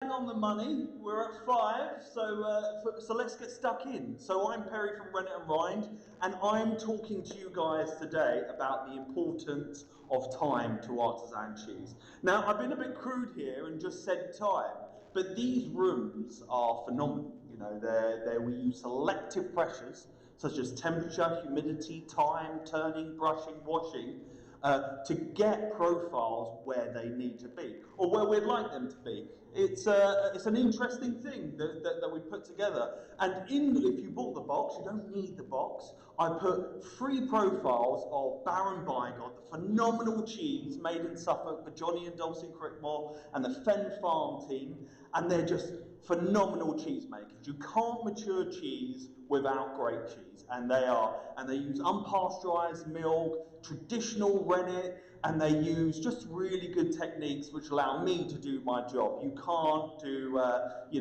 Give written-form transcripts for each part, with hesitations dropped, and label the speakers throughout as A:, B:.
A: On the money, we're at 5, so let's get stuck in. So I'm Perry from Rennet Rind, and I'm talking to you guys today about the importance of time to artisan cheese. Now, I've been a bit crude here and just said time, but these rooms are phenomenal. You know, we use selective pressures such as temperature, humidity, time, turning, brushing, washing, to get profiles where they need to be, or where we'd like them to be. It's an interesting thing that we put together. And if you bought the box, you don't need the box. I put 3 profiles of Baron Bigod, the phenomenal cheese made in Suffolk for Johnny and Dulcie Crickmore and the Fen Farm team, and they're just phenomenal cheesemakers. You can't mature cheese without great cheese, and they use unpasteurized milk, traditional rennet, and they use just really good techniques which allow me to do my job. You can't do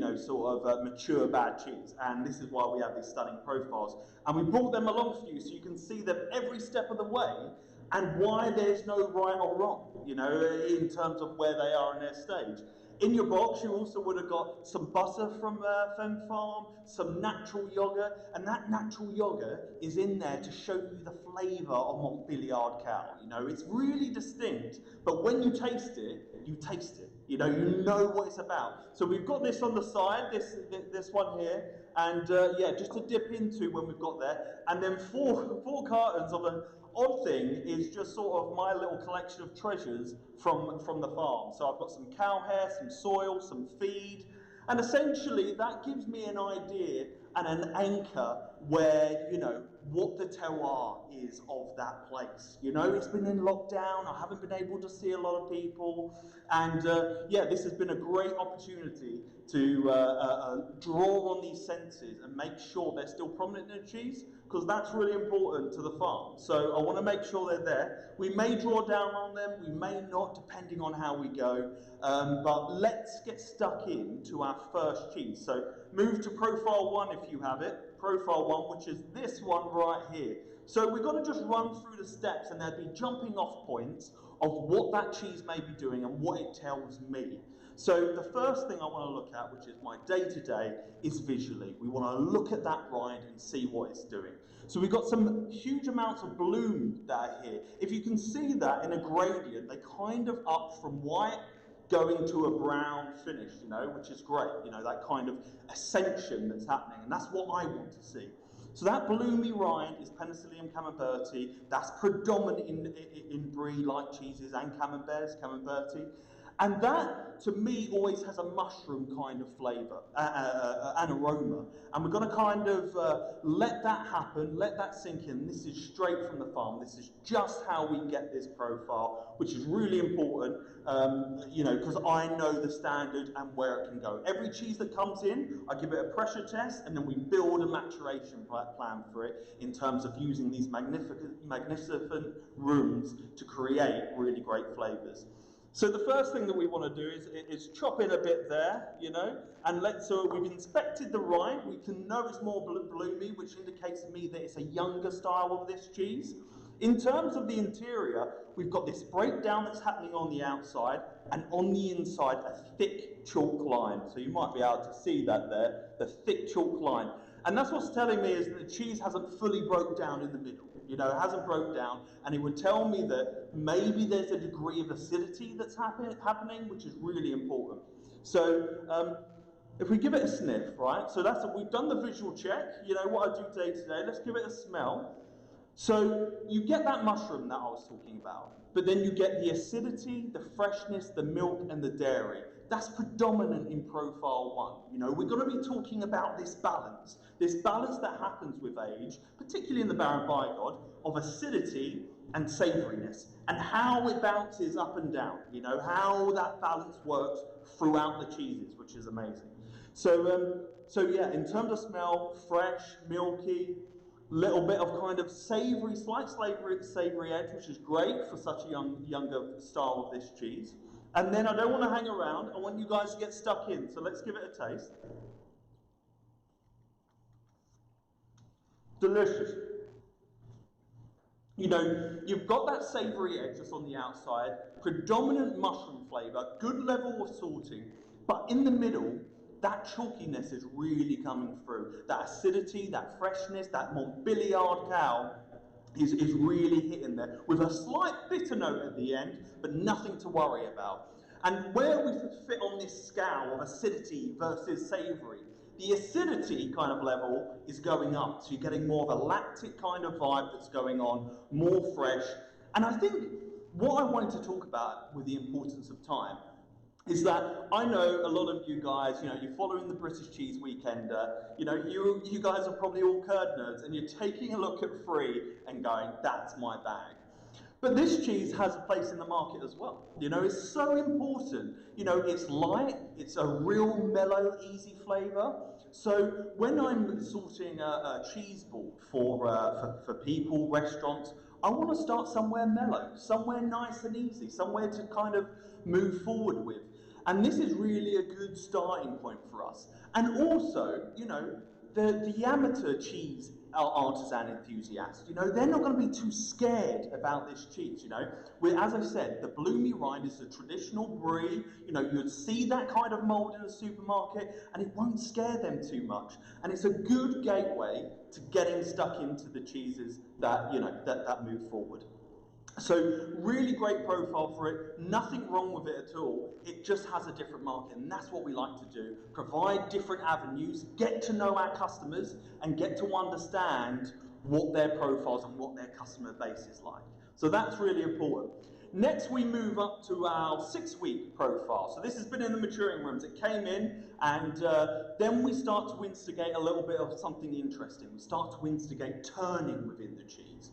A: mature bad cheese, and this is why we have these stunning profiles. And we brought them along for you so you can see them every step of the way, and why there's no right or wrong, you know, in terms of where they are in their stage. In your box, you also would have got some butter from Fen Farm, some natural yogurt, and that natural yogurt is in there to show you the flavour of Montbéliard cow. You know, it's really distinct, but when you taste it, you taste it. You know what it's about. So we've got this on the side, this one here, and yeah, just to dip into when we've got there, and then four cartons of an odd thing is just sort of my little collection of treasures from the farm. So I've got some cow hair, some soil, some feed, and essentially that gives me an idea and an anchor where, you know, what the terroir is of that place. You know, it's been in lockdown, I haven't been able to see a lot of people, and yeah, this has been a great opportunity to draw on these senses and make sure they're still prominent in the cheese, because that's really important to the farm. So I want to make sure they're there. We may draw down on them, we may not, depending on how we go, but let's get stuck into our first cheese. So move to profile 1 if you have it. Profile 1, which is this one right here. So we're going to just run through the steps, and there'll be jumping off points of what that cheese may be doing and what it tells me. So the first thing I want to look at, which is my day-to-day, is visually. We want to look at that rind and see what it's doing. So we've got some huge amounts of bloom that are here. If you can see that in a gradient, they kind of up from white going to a brown finish, you know, which is great, you know, that kind of ascension that's happening, and that's what I want to see. So that bloomy rind is Penicillium camemberti. That's predominant in brie-like cheeses and camemberti. And that, to me, always has a mushroom kind of flavour, an aroma. And we're going to kind of let that happen, let that sink in. This is straight from the farm. This is just how we get this profile, which is really important, you know, because I know the standard and where it can go. Every cheese that comes in, I give it a pressure test, and then we build a maturation plan for it in terms of using these magnificent rooms to create really great flavours. So the first thing that we want to do is chop in a bit there, you know, and so we've inspected the rind. We can know it's more bloomy, which indicates to me that it's a younger style of this cheese. In terms of the interior, we've got this breakdown that's happening on the outside, and on the inside, a thick chalk line. So you might be able to see that there, the thick chalk line. And that's what's telling me is that the cheese hasn't fully broke down in the middle. You know, it hasn't broke down, and it would tell me that maybe there's a degree of acidity that's happening, which is really important. So if we give it a sniff, right? So we've done the visual check. You know what I do day to day. Let's give it a smell. So you get that mushroom that I was talking about, but then you get the acidity, the freshness, the milk, and the dairy. That's predominant in profile 1. You know, we're going to be talking about this balance that happens with age, particularly in the Baron Bigod, of acidity and savouriness, and how it bounces up and down, you know, how that balance works throughout the cheeses, which is amazing. So, yeah, in terms of smell, fresh, milky, little bit of kind of savoury, slight savoury edge, which is great for such a younger style of this cheese. And then I don't want to hang around, I want you guys to get stuck in, so let's give it a taste. Delicious. You know, you've got that savoury edge just on the outside, predominant mushroom flavour, good level of salting, But in the middle, that chalkiness is really coming through. That acidity, that freshness, that Montbéliard cow is really hitting there with a slight bitter note at the end, but nothing to worry about. And where we fit on this scale of acidity versus savoury, the acidity kind of level is going up, so you're getting more of a lactic kind of vibe that's going on, more fresh. And I think what I wanted to talk about with the importance of time is that I know a lot of you guys, you're following the British Cheese Weekender, you guys are probably all curd nerds, and you're taking a look at Free and going, that's my bag. But this cheese has a place in the market as well. It's so important. It's light, it's a real mellow, easy flavour. So when I'm sorting a cheese board for people, restaurants, I want to start somewhere mellow, somewhere nice and easy, somewhere to kind of move forward with. And this is really a good starting point for us. And also, the amateur cheese artisan enthusiasts, they're not going to be too scared about this cheese, As I said, the bloomy rind is a traditional brie, you'd see that kind of mould in a supermarket and it won't scare them too much. And it's a good gateway to getting stuck into the cheeses that, that move forward. So really great profile for it, nothing wrong with it at all, it just has a different market, and that's what we like to do, provide different avenues, get to know our customers and get to understand what their profiles and what their customer base is like. So that's really important. Next we move up to our 6-week profile. So this has been in the maturing rooms, it came in and then we start to instigate a little bit of something interesting, we start to instigate turning within the cheese.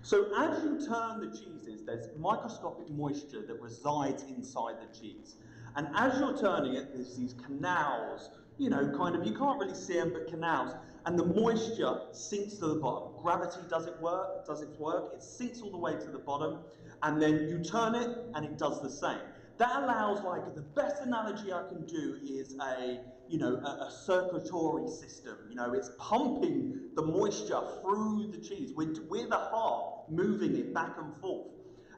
A: So as you turn the cheeses, there's microscopic moisture that resides inside the cheese. And as you're turning it, there's these canals, you can't really see them, but canals. And the moisture sinks to the bottom. Gravity does its work, it sinks all the way to the bottom, and then you turn it, and it does the same. That allows, the best analogy I can do is a circulatory system. It's pumping the moisture through the cheese. We're the heart moving it back and forth.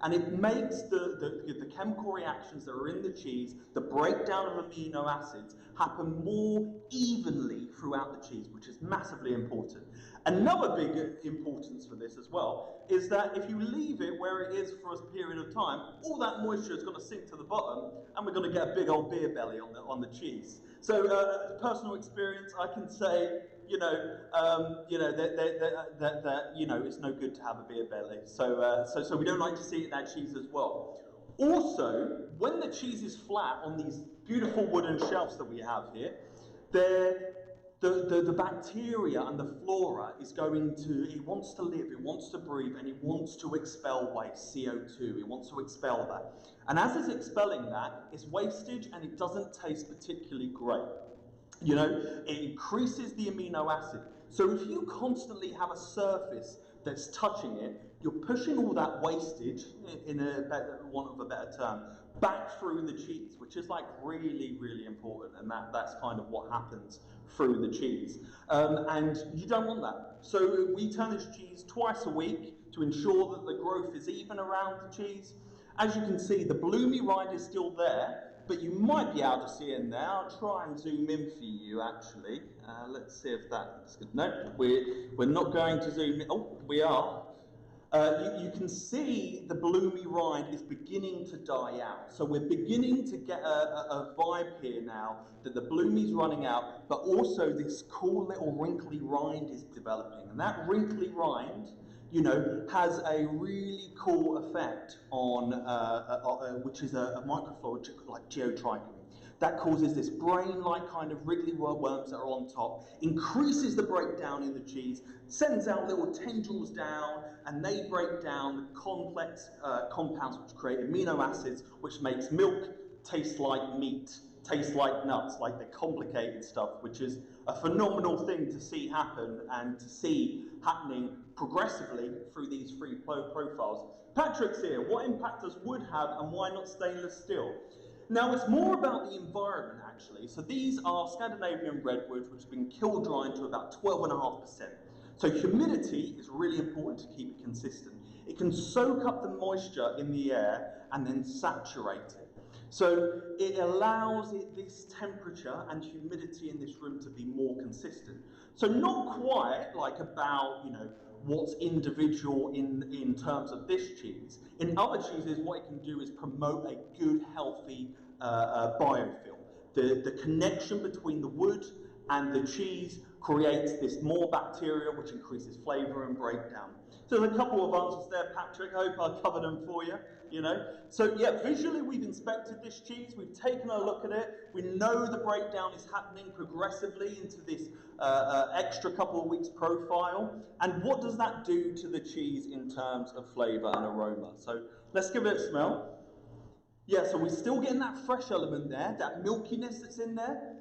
A: And it makes the chemical reactions that are in the cheese, the breakdown of amino acids, happen more evenly throughout the cheese, which is massively important. Another big importance for this as well is that if you leave it where it is for a period of time, all that moisture is going to sink to the bottom, and we're going to get a big old beer belly on the cheese. So, personal experience, I can say, it's no good to have a beer belly. So we don't like to see it in our cheese as well. Also, when the cheese is flat on these beautiful wooden shelves that we have here, the bacteria and the flora is it wants to live, it wants to breathe, and it wants to expel waste, CO2, it wants to expel that. And as it's expelling that, it's wastage and it doesn't taste particularly great. It increases the amino acid. So if you constantly have a surface that's touching it, you're pushing all that wastage, in want of a better term, back through the cheese, which is really, really important, and that's kind of what happens through the cheese. And you don't want that. So we turn this cheese twice a week to ensure that the growth is even around the cheese. As you can see, the bloomy rind is still there, but you might be able to see it now. I'll try and zoom in for you, actually. Let's see if that's good. No, we're not going to zoom in. Oh, we are. You can see the bloomy rind is beginning to die out. So we're beginning to get a vibe here now that the bloomy's running out, but also this cool little wrinkly rind is developing. And that wrinkly rind, has a really cool effect on, which is a microflora like geotrichum. That causes this brain-like kind of wriggly worms that are on top, increases the breakdown in the cheese, sends out little tendrils down, and they break down the complex compounds which create amino acids, which makes milk taste like meat, taste like nuts, like the complicated stuff, which is a phenomenal thing to see happen and to see happening progressively through these 3 profiles. Patrick's here. What impact does wood have and why not stainless steel? Now, it's more about the environment, actually. So these are Scandinavian redwoods, which have been kiln dried to about 12.5%. So humidity is really important to keep it consistent. It can soak up the moisture in the air and then saturate it. So it allows this temperature and humidity in this room to be more consistent. So not quite like about, you know, what's individual in terms of this cheese. In other cheeses, what it can do is promote a good, healthy biofilm. The connection between the wood and the cheese creates this more bacteria, which increases flavour and breakdown. So there's a couple of answers there, Patrick. I hope I covered them for you, you know. So yeah, visually we've inspected this cheese, we've taken a look at it, we know the breakdown is happening progressively into this extra couple of weeks profile. And what does that do to the cheese in terms of flavour and aroma? So let's give it a smell. Yeah, so we're still getting that fresh element there, that milkiness that's in there.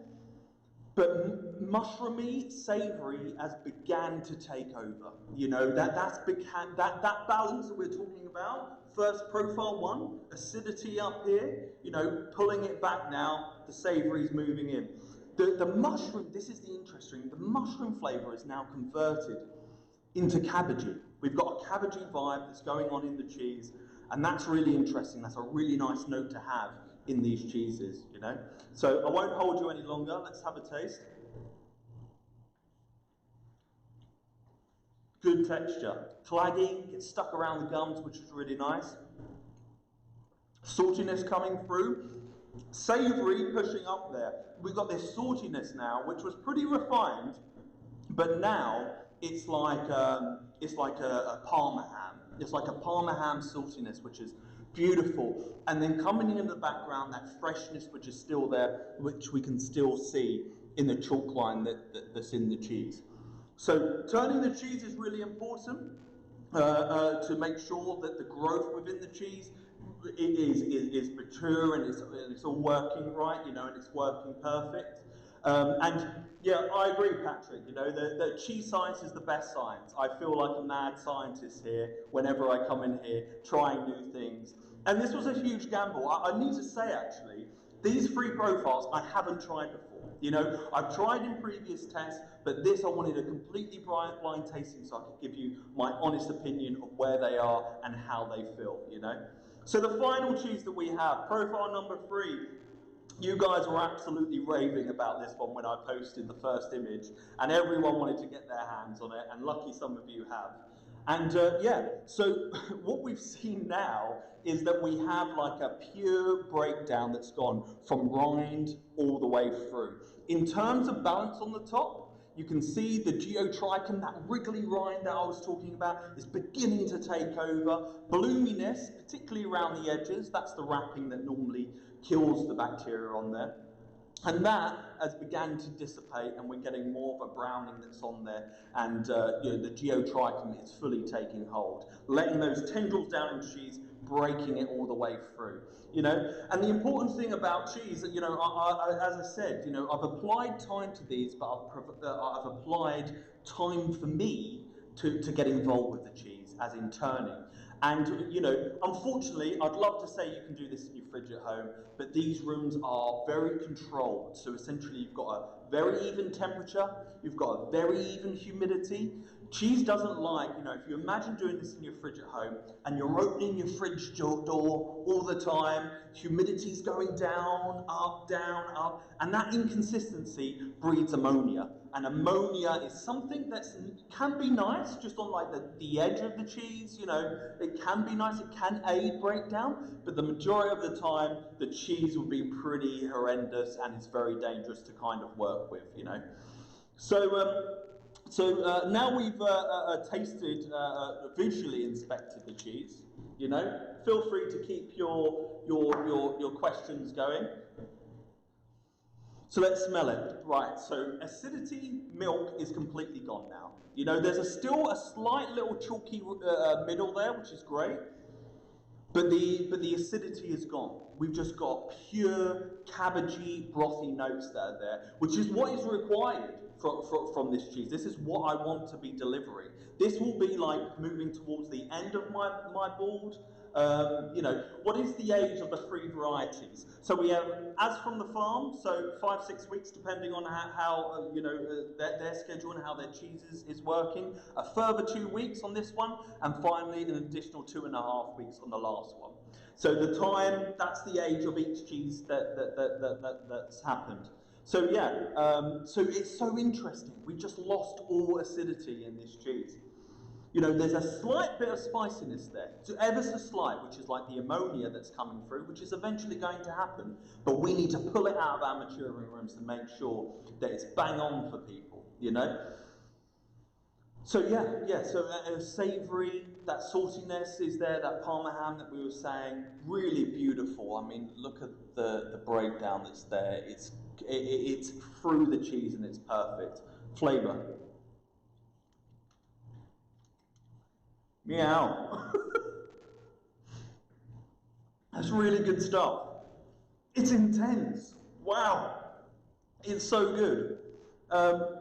A: But mushroomy, savoury has began to take over. You know, that balance that we're talking about, first profile one, acidity up here, you know, pulling it back now, the savoury's moving in. The mushroom, this is the interesting, the mushroom flavour is now converted into cabbagey. We've got a cabbagey vibe that's going on in the cheese, and that's really interesting. That's a really nice note to have in these cheeses, you know. So I won't hold you any longer. Let's have a taste. Good texture. Claggy, gets stuck around the gums, which is really nice. Saltiness coming through. Savoury pushing up there. We've got this saltiness now, which was pretty refined, but now it's like a Parma ham. It's like a Parma ham saltiness, which is beautiful. And then coming in the background, that freshness which is still there, which we can still see in the chalk line that's in the cheese. So turning the cheese is really important to make sure that the growth within the cheese is mature and it's all working right, you know, and it's working perfect. And yeah, I agree, Patrick. You know, the cheese science is the best science. I feel like a mad scientist here whenever I come in here trying new things. And this was a huge gamble. I need to say, actually, these three profiles I haven't tried before. You know, I've tried in previous tests, but this I wanted a completely blind tasting so I could give you my honest opinion of where they are and how they feel, you know. So the final cheese that we have, profile number 3, you guys were absolutely raving about this one when I posted the first image, and everyone wanted to get their hands on it, and lucky some of you have. And yeah, so what we've seen now is that we have like a pure breakdown that's gone from rind all the way through. In terms of balance on the top, you can see the geotrichum, that wriggly rind that I was talking about, is beginning to take over. Bloominess, particularly around the edges, that's the wrapping that normally kills the bacteria on there. And that has begun to dissipate, and we're getting more of a browning that's on there, and you know, the geotrichum is fully taking hold, letting those tendrils down in cheese, breaking it all the way through. You know, and the important thing about cheese, you know, as I said, you know, I've applied time to these, but I've applied time for me to get involved with the cheese, as in turning. And, you know, unfortunately, I'd love to say you can do this in your fridge at home, but these rooms are very controlled. So essentially, you've got a very even temperature, you've got a very even humidity. Cheese doesn't like, you know, if you imagine doing this in your fridge at home, and you're opening your fridge door all the time, humidity's going down, up, and that inconsistency breeds ammonia. And ammonia is something that can be nice, just on like the edge of the cheese, you know, it can be nice, it can aid breakdown, but the majority of the time, the cheese will be pretty horrendous and it's very dangerous to kind of work with, you know. So, now we've tasted, visually inspected the cheese, you know, feel free to keep your questions going. So let's smell it. Right, so acidity, milk is completely gone now. You know, there's still a slight little chalky middle there, which is great, but the acidity is gone. We've just got pure cabbagey, brothy notes that are there, which is what is required from this cheese. This is what I want to be delivering. This will be like moving towards the end of my board. You know, what is the age of the 3 varieties? So we have, as from the farm, so 5-6 weeks, depending on how you know, their schedule and how their cheese is working. A further 2 weeks on this one, and finally an additional 2.5 weeks on the last one. So the time, that's the age of each cheese that's happened. So yeah, so it's so interesting. We just lost all acidity in this cheese. You know, there's a slight bit of spiciness there, so ever so slight, which is like the ammonia that's coming through, which is eventually going to happen, but we need to pull it out of our maturing rooms to make sure that it's bang on for people, you know? So so savoury, that saltiness is there, that Parma ham that we were saying, really beautiful. I mean, look at the breakdown that's there. It's through the cheese and it's perfect. Flavour. Meow. That's really good stuff. It's intense. Wow. It's so good.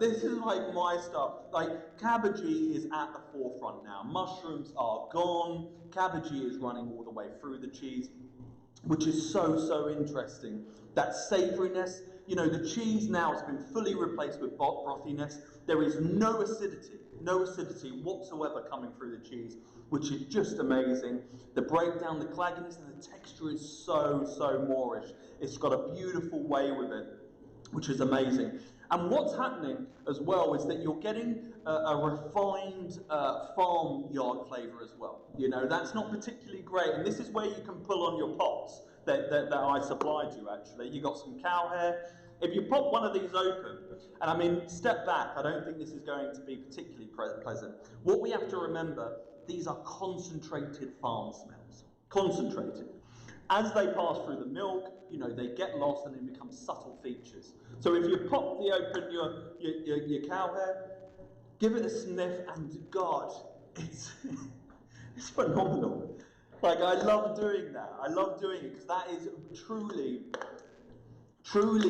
A: This is like my stuff. Like, cabbagee is at the forefront now. Mushrooms are gone. Cabbagee is running all the way through the cheese, which is so interesting. That savouriness, you know, the cheese now has been fully replaced with brothiness. There is no acidity whatsoever coming through the cheese, which is just amazing. The breakdown, the clagginess, and the texture is so moreish. It's got a beautiful way with it, which is amazing. And what's happening as well is that you're getting a refined farmyard flavour as well. You know, that's not particularly great, and this is where you can pull on your pots that I supplied you, actually. You got some cow hair. If you pop one of these open, and I mean, step back, I don't think this is going to be particularly pleasant. What we have to remember, these are concentrated farm smells. Concentrated. As they pass through the milk, you know, they get lost and they become subtle features. So if you pop your cow hair, give it a sniff, and God, it's phenomenal. Like, I love doing that. I love doing it because that is truly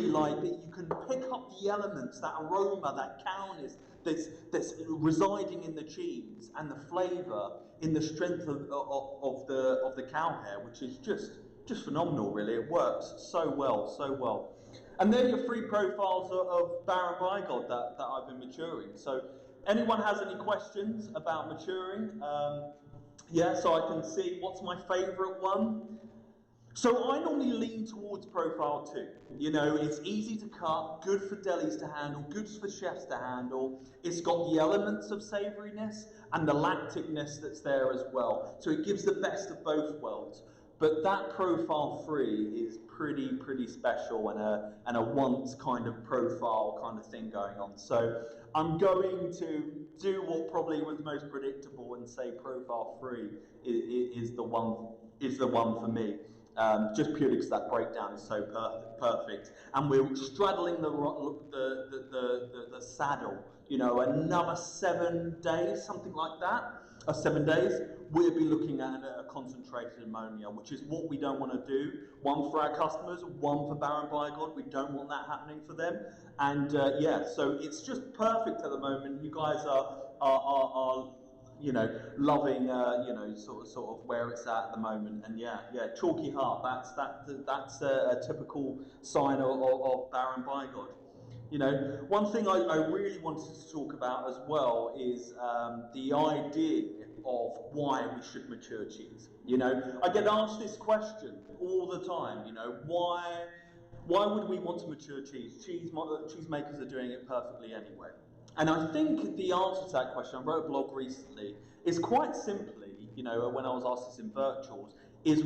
A: like that. You can pick up the elements, that aroma, that cowness that's residing in the cheese, and the flavour in the strength of the cow hair, which is just phenomenal, really. It works so well. And they're your 3 profiles of Baron Bigod that I've been maturing. So, anyone has any questions about maturing? Yeah, so I can see what's my favourite one. So I normally lean towards profile 2. You know, it's easy to cut, good for delis to handle, good for chefs to handle. It's got the elements of savouriness and the lacticness that's there as well. So it gives the best of both worlds. But that profile 3 is pretty special, and a once kind of profile kind of thing going on. So I'm going to do what probably was most predictable and say profile 3 is the one for me. Just purely because that breakdown is so perfect, and we're straddling the saddle. You know, another 7 days, something like that, or 7 days, we'll be looking at a concentrated ammonia, which is what we don't want to do. One for our customers, one for Baron Bigod. We don't want that happening for them. And yeah, so it's just perfect at the moment. You guys are you know, loving, you know, sort of where it's at the moment. And yeah, chalky heart. That's a typical sign of Baron Bigod. You know, one thing I really wanted to talk about as well is the idea of why we should mature cheese. You know, I get asked this question all the time. You know, why would we want to mature cheese? Cheese makers are doing it perfectly anyway. And I think the answer to that question, I wrote a blog recently, is quite simply, you know, when I was asked this in virtuals, is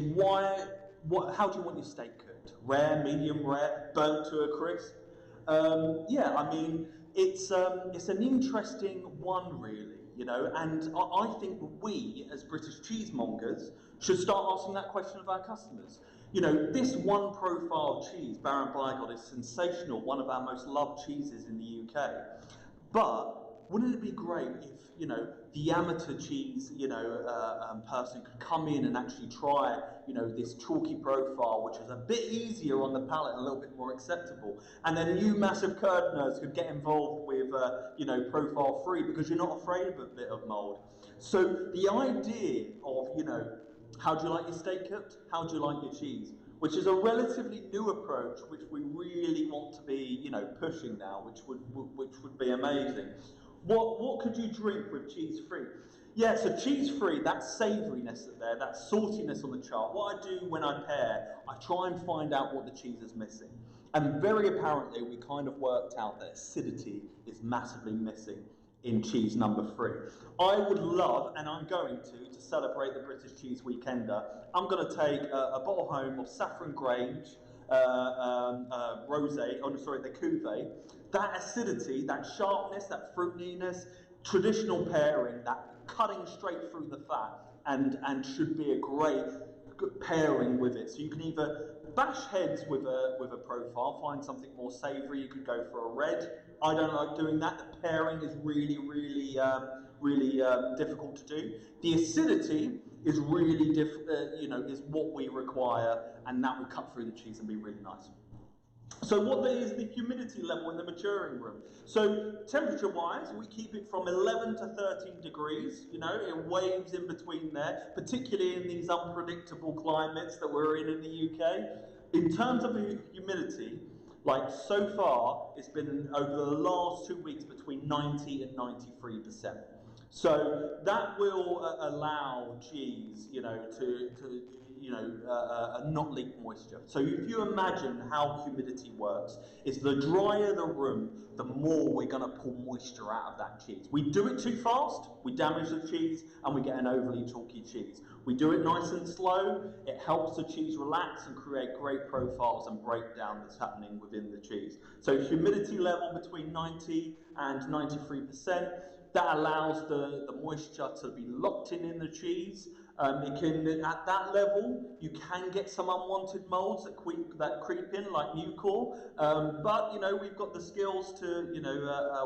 A: how do you want your steak cooked? Rare, medium rare, burnt to a crisp? Yeah, I mean, it's an interesting one, really, you know, and I think we, as British cheesemongers, should start asking that question of our customers. You know, this one profile cheese, Baron Bigod, is sensational, one of our most loved cheeses in the UK. But wouldn't it be great if, you know, the amateur cheese, you know, person could come in and actually try, you know, this chalky profile, which is a bit easier on the palate and a little bit more acceptable. And then you massive curd nerds could get involved with, you know, profile 3 because you're not afraid of a bit of mould. So the idea of, you know, how do you like your steak cooked? How do you like your cheese? Which is a relatively new approach, which we really want to be, you know, pushing now, which would be amazing. What could you drink with cheese free? Yeah, so cheese-free, that savouriness there, that saltiness on the chart, what I do when I pair, I try and find out what the cheese is missing. And very apparently, we kind of worked out that acidity is massively missing in cheese number 3. I would love, and I'm going to celebrate the British Cheese Weekender, I'm going to take a bottle home of Saffron Grange, Rosé, oh no, sorry, the Cuvée. That acidity, that sharpness, that fruitiness, traditional pairing, that cutting straight through the fat, and should be a great pairing with it. So you can either bash heads with a profile, find something more savoury. You could go for a red. I don't like doing that. The pairing is really difficult to do. The acidity is really is what we require, and that will cut through the cheese and be really nice. So what is the humidity level in the maturing room? So temperature-wise, we keep it from 11 to 13 degrees. You know, it waves in between there, particularly in these unpredictable climates that we're in the UK. In terms of humidity, like so far, it's been over the last 2 weeks between 90 and 93%. So that will allow cheese, not leak moisture. So if you imagine how humidity works, is the drier the room, the more we're going to pull moisture out of that cheese. We do it too fast, we damage the cheese, and we get an overly chalky cheese. We do it nice and slow, it helps the cheese relax and create great profiles and breakdown that's happening within the cheese. So humidity level between 90 and 93%, that allows the moisture to be locked in the cheese. It can, at that level, you can get some unwanted molds that creep in, like Mucor. But we've got the skills to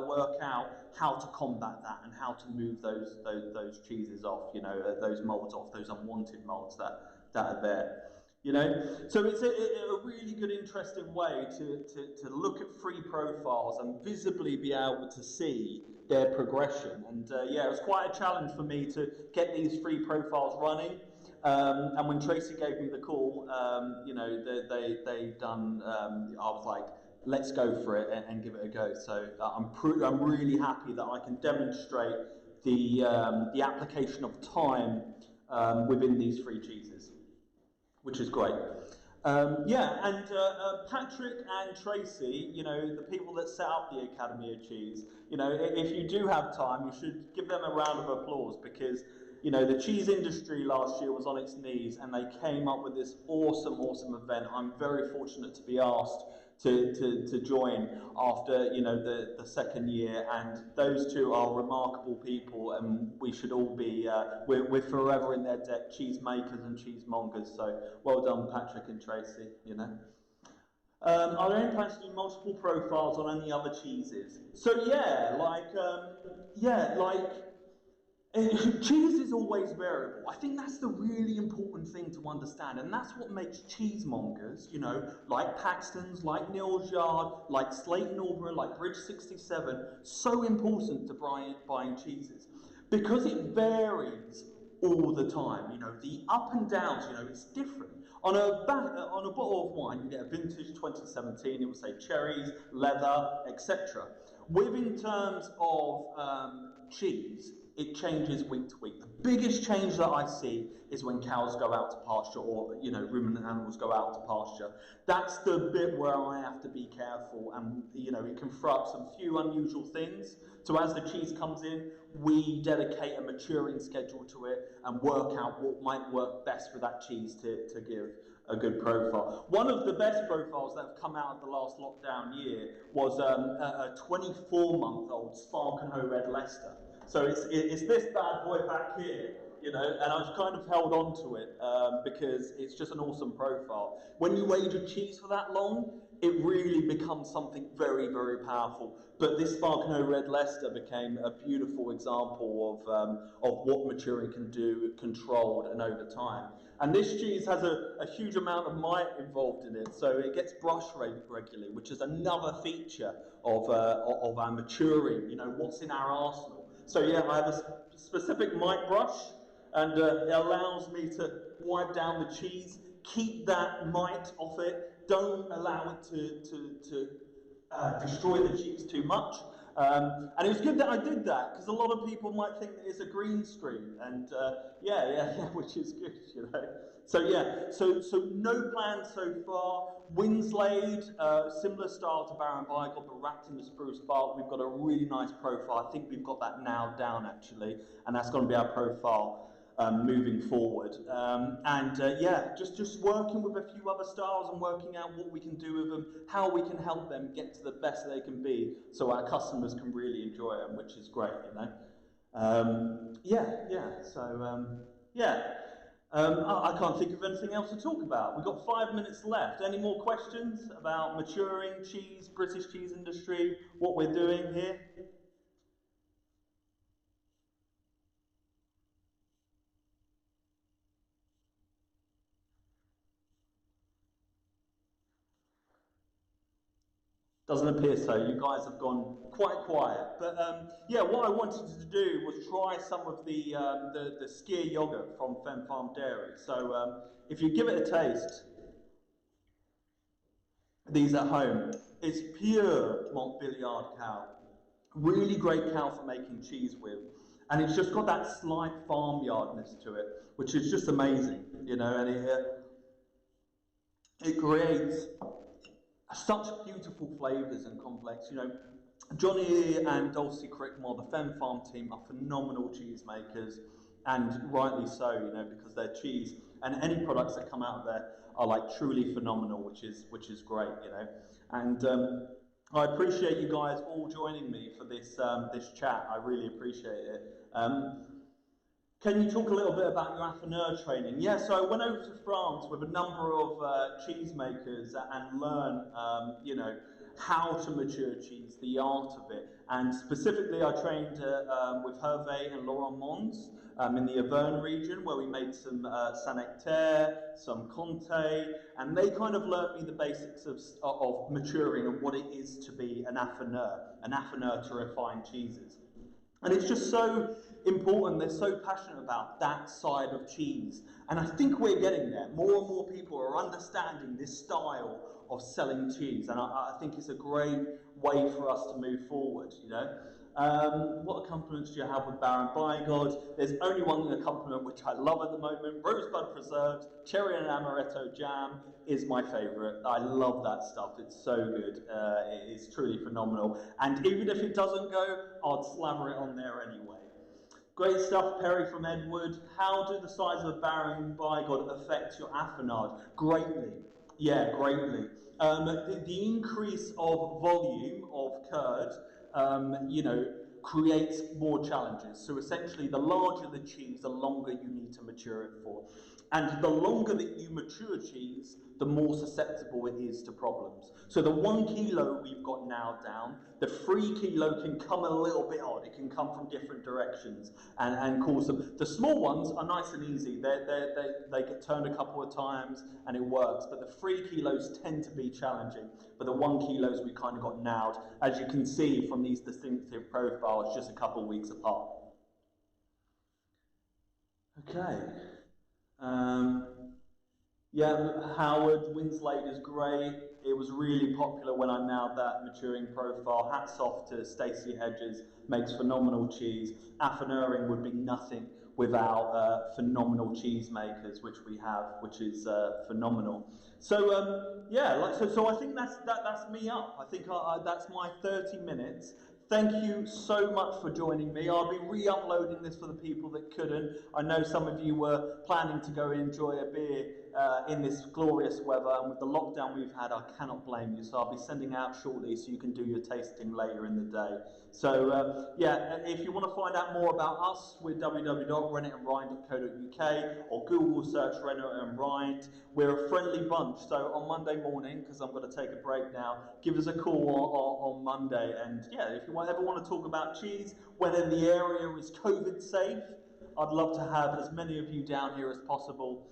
A: work out how to combat that and how to move those cheeses off, those molds off, those unwanted molds that are there. So it's a really good, interesting way to look at free profiles and visibly be able to see their progression. And yeah, it was quite a challenge for me to get these free profiles running. And when Tracy gave me the call, they've done. I was like, let's go for it and give it a go. So I'm really happy that I can demonstrate the application of time within these free cheeses, which is great. Patrick and Tracy, the people that set up the Academy of Cheese, if you do have time, you should give them a round of applause, because the cheese industry last year was on its knees and they came up with this awesome event. I'm very fortunate to be asked to join after the second year, and those two are remarkable people, and we should all be we're forever in their debt, cheese makers and cheesemongers. So well done, Patrick and Tracy. Are there any plans to do multiple profiles on any other cheeses? So cheese is always variable. I think that's the really important thing to understand, and that's what makes cheesemongers, like Paxton's, like Neal's Yard, like Slayton Albury, like Bridge 67, so important to buying cheeses, because it varies all the time. The up and downs, it's different. On a bottle of wine, you get a vintage 2017, it will say cherries, leather, etc. In terms of cheese, it changes week to week. The biggest change that I see is when cows go out to pasture, or ruminant animals go out to pasture. That's the bit where I have to be careful, and it can throw up some few unusual things. So as the cheese comes in, we dedicate a maturing schedule to it and work out what might work best for that cheese to give a good profile. One of the best profiles that have come out of the last lockdown year was a 24-month-old Spark and Hoe Red Leicester. So it's this bad boy back here, and I've kind of held on to it because it's just an awesome profile. When you age a cheese for that long, it really becomes something very, very powerful. But this Spark and Hoe Red Leicester became a beautiful example of what maturing can do, controlled and over time. And this cheese has a huge amount of mite involved in it, so it gets brushed regularly, which is another feature of our maturing, what's in our arsenal. So yeah, I have a specific mite brush, and it allows me to wipe down the cheese, keep that mite off it, don't allow it to destroy the cheese too much, And it was good that I did that, because a lot of people might think that it's a green screen, and yeah, which is good, you know. So yeah, so no plans so far. Winslade, similar style to Baron Bigod, but wrapped in the spruce bark. We've got a really nice profile. I think we've got that now down actually, and that's going to be our profile moving forward. Yeah, just working with a few other styles and working out what we can do with them, how we can help them get to the best they can be, so our customers can really enjoy them, which is great, you know. I can't think of anything else to talk about. We've got 5 minutes left. Any more questions about maturing cheese, British cheese industry, what we're doing here? Doesn't appear so. You guys have gone quite quiet. But yeah, what I wanted to do was try some of the skyr yogurt from Fen Farm Dairy. So if you give it a taste, these at home, it's pure Montbéliard cow. Really great cow for making cheese with. And it's just got that slight farmyardness to it, which is just amazing, you know, and it creates such beautiful flavours and complex, you know. Johnny and Dulcie Crickmore, the Fen Farm team, are phenomenal cheese makers, and rightly so, you know, because their cheese and any products that come out of there are like truly phenomenal, which is great, you know. And I appreciate you guys all joining me for this this chat. I really appreciate it. Can you talk a little bit about your affineur training? Yeah, so I went over to France with a number of cheesemakers and learn, you know, how to mature cheese, the art of it. And specifically, I trained with Hervé and Laurent Mons in the Auvergne region, where we made some Saint-Nectaire, some Comté, and they kind of learnt me the basics of maturing and what it is to be an affineur to refine cheeses. And it's just so important, they're so passionate about that side of cheese. And I think we're getting there. More and more people are understanding this style of selling cheese. And I think it's a great way for us to move forward, you know. What accompaniments do you have with Baron Bigod? There's only one accompaniment which I love at the moment. Rosebud preserves, cherry and amaretto jam is my favourite. I love that stuff. It's so good. It is truly phenomenal. And even if it doesn't go, I'd slather it on there anyway. Great stuff, Perry from Edward. How do the size of Baron Bigod affect your affinage? Greatly. Yeah, greatly. The increase of volume of curd, you know, creates more challenges. So essentially, the larger the cheese, the longer you need to mature it for. And the longer that you mature cheese, the more susceptible it is to problems. So the 1 kilo we've got now down, the 3 kilo can come a little bit odd. It can come from different directions and cause them. The small ones are nice and easy. They get turned a couple of times and it works. But the 3 kilos tend to be challenging. But the 1 kilos we kind of got nailed. As you can see from these distinctive profiles, just a couple of weeks apart. Okay. Yeah, Howard, Winslade is great. It was really popular when I nailed that maturing profile. Hats off to Stacey Hedges, makes phenomenal cheese. Affineuring would be nothing without phenomenal cheese makers, which we have, which is phenomenal. So yeah, so I think that's me up. I think that's my 30 minutes. Thank you so much for joining me. I'll be re-uploading this for the people that couldn't. I know some of you were planning to go enjoy a beer in this glorious weather, and with the lockdown we've had, I cannot blame you. So I'll be sending out shortly so you can do your tasting later in the day. So yeah, if you want to find out more about us, we're www.rennetandrind.co.uk or Google search Rennet and Rind. We're a friendly bunch, so on Monday morning, because I'm going to take a break now, give us a call on Monday. And yeah, if you ever want to talk about cheese, whether the area is COVID safe, I'd love to have as many of you down here as possible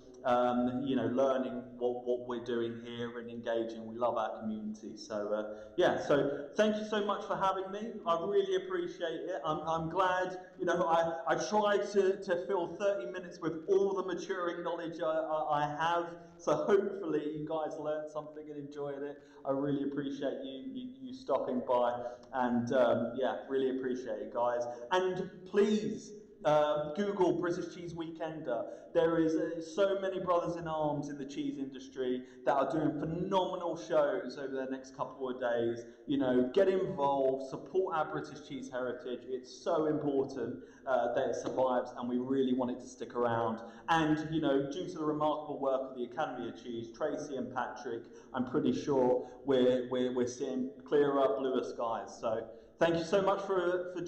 A: you know, learning what we're doing here and engaging. We love our community. So yeah, so thank you so much for having me. I really appreciate it. I'm glad, you know, I tried to fill 30 minutes with all the maturing knowledge I have. So hopefully you guys learned something and enjoyed it. I really appreciate you stopping by, and yeah, really appreciate it, guys. And please Google British Cheese Weekender. There is so many brothers in arms in the cheese industry that are doing phenomenal shows over the next couple of days. You know, get involved, support our British cheese heritage. It's so important that it survives, and we really want it to stick around. And you know, due to the remarkable work of the Academy of Cheese, Tracy and Patrick, I'm pretty sure we're seeing clearer, bluer skies. So thank you so much for